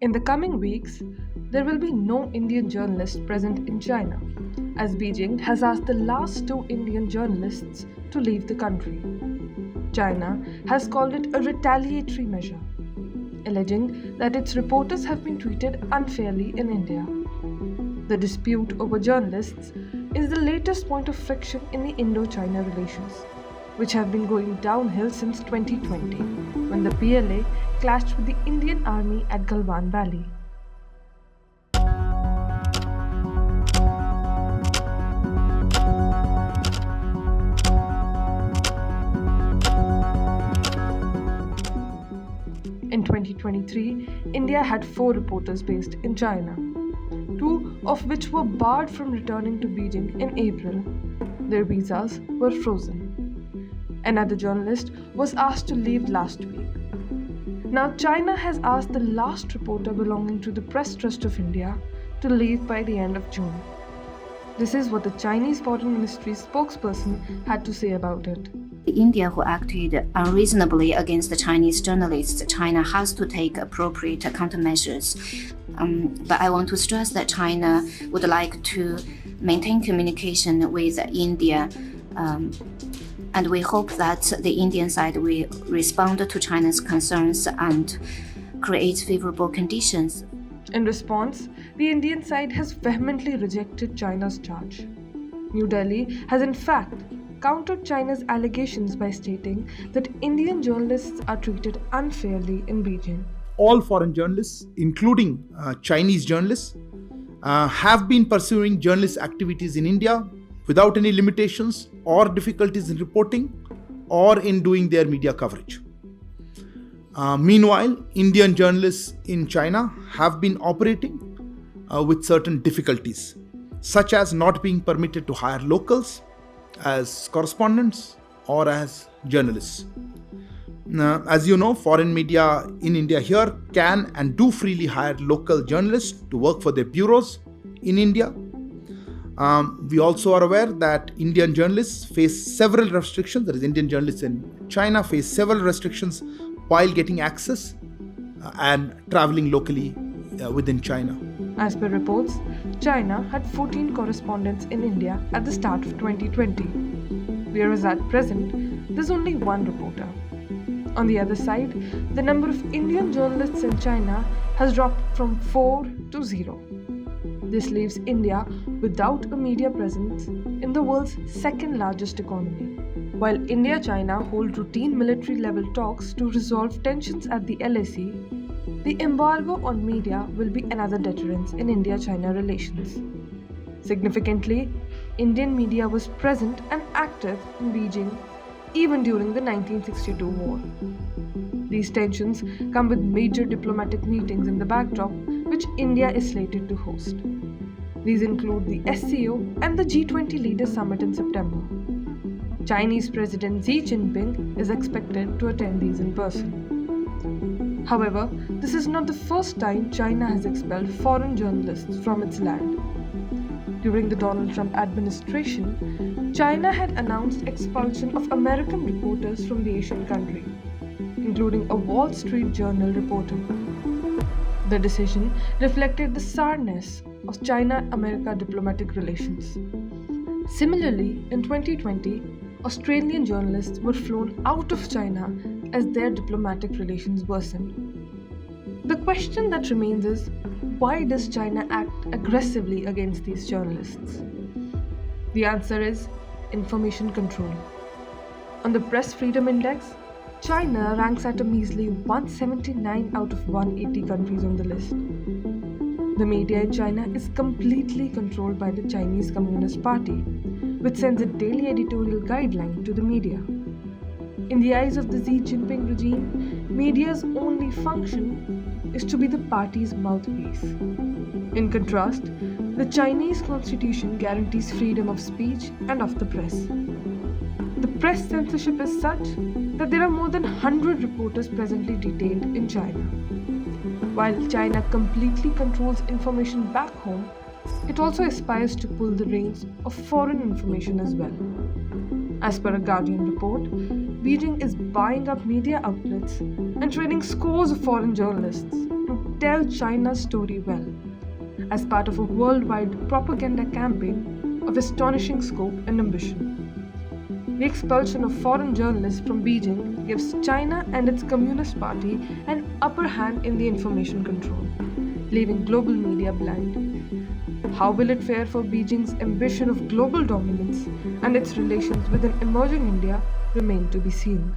In the coming weeks, there will be no Indian journalists present in China, as Beijing has asked the last two Indian journalists to leave the country. China has called it a retaliatory measure, alleging that its reporters have been treated unfairly in India. The dispute over journalists is the latest point of friction in the Indo-China relations, which have been going downhill since 2020, when the PLA clashed with the Indian Army at Galwan Valley. In 2023, India had 4 reporters based in China, 2 of which were barred from returning to Beijing in April. Their visas were frozen. Another journalist was asked to leave last week. Now, China has asked the last reporter belonging to the Press Trust of India to leave by the end of June. This is what the Chinese Foreign Ministry's spokesperson had to say about it. India, who acted unreasonably against the Chinese journalists, China has to take appropriate countermeasures. But I want to stress that China would like to maintain communication with India, and we hope that the Indian side will respond to China's concerns and create favorable conditions. In response, the Indian side has vehemently rejected China's charge. New Delhi has in fact countered China's allegations by stating that Indian journalists are treated unfairly in Beijing. All foreign journalists, including Chinese journalists, have been pursuing journalist activities in India without any limitations or difficulties in reporting or in doing their media coverage. Meanwhile, Indian journalists in China have been operating with certain difficulties, such as not being permitted to hire locals as correspondents or as journalists. As you know, foreign media in India here can and do freely hire local journalists to work for their bureaus in India. We also are aware that Indian journalists face several restrictions. That is, Indian journalists in China face several restrictions while getting access and traveling locally within China. As per reports, China had 14 correspondents in India at the start of 2020, whereas at present, there's only 1 reporter. On the other side, the number of Indian journalists in China has dropped from 4 to 0. This leaves India without a media presence in the world's second largest economy. While India-China hold routine military-level talks to resolve tensions at the LAC, the embargo on media will be another deterrence in India-China relations. Significantly, Indian media was present and active in Beijing even during the 1962 war. These tensions come with major diplomatic meetings in the backdrop, which India is slated to host. These include the SCO and the G20 Leaders Summit in September. Chinese President Xi Jinping is expected to attend these in person. However, this is not the first time China has expelled foreign journalists from its land. During the Donald Trump administration, China had announced expulsion of American reporters from the Asian country, including a Wall Street Journal reporter. The decision reflected the sourness of China-America diplomatic relations. Similarly, in 2020, Australian journalists were flown out of China as their diplomatic relations worsened. The question that remains is, why does China act aggressively against these journalists? The answer is information control. On the Press Freedom Index, China ranks at a measly 179 out of 180 countries on the list. The media in China is completely controlled by the Chinese Communist Party, which sends a daily editorial guideline to the media. In the eyes of the Xi Jinping regime, media's only function is to be the party's mouthpiece. In contrast, the Chinese constitution guarantees freedom of speech and of the press. The press censorship is such that there are more than 100 reporters presently detained in China. While China completely controls information back home, it also aspires to pull the reins of foreign information as well. As per a Guardian report, Beijing is buying up media outlets and training scores of foreign journalists to to tell China's story well, as part of a worldwide propaganda campaign of astonishing scope and ambition. The expulsion of foreign journalists from Beijing gives China and its Communist Party an upper hand in the information control, leaving global media blind. How will it fare for Beijing's ambition of global dominance and its relations with an emerging India remain to be seen.